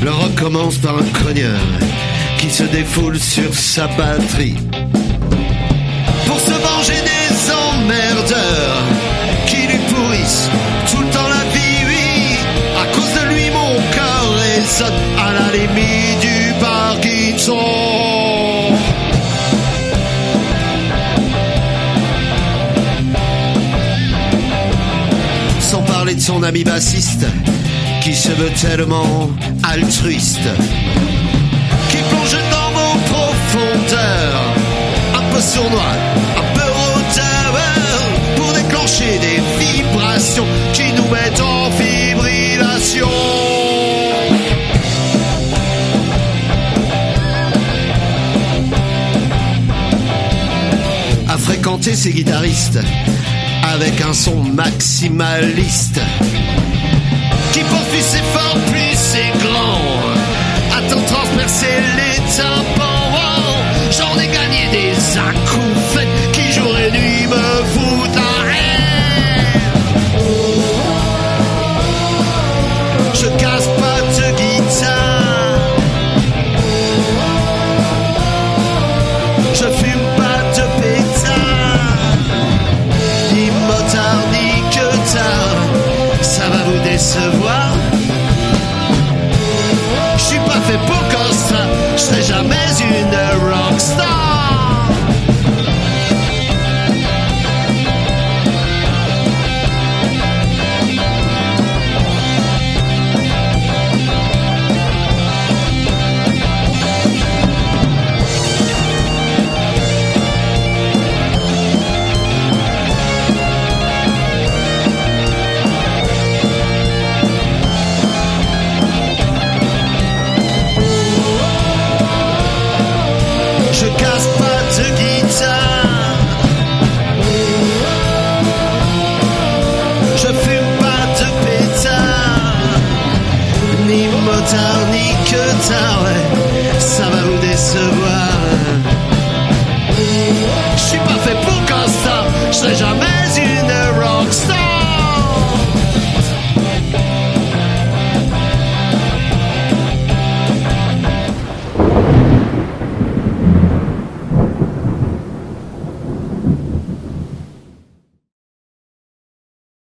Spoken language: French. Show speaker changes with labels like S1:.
S1: Le rock commence par un cogneur qui se défoule sur sa batterie pour se venger des emmerdeurs qui lui pourrissent tout le temps la vie, oui. À cause de lui, mon cœur résonne à la limite du Parkinson. Sans parler de son ami bassiste qui se veut tellement altruiste, qui plonge dans vos profondeurs, un peu sournois, un peu hauteur, pour déclencher des vibrations qui nous mettent en fibrillation. À fréquenter ces guitaristes avec un son maximaliste qui poursuit ses forts plus c'est grand, attend de transpercer les tympans. Oh, j'en ai gagné des acouphènes qui jour et nuit me foutent la haine. Je casse pas de guitare, je fume pas de pétard, ni motard ni que tard, ça va vous décevoir. Je suis pas fait pour ça, je serai jamais une rockstar. Je casse pas de guitare, je fume pas de pétard, ni motard ni que tard.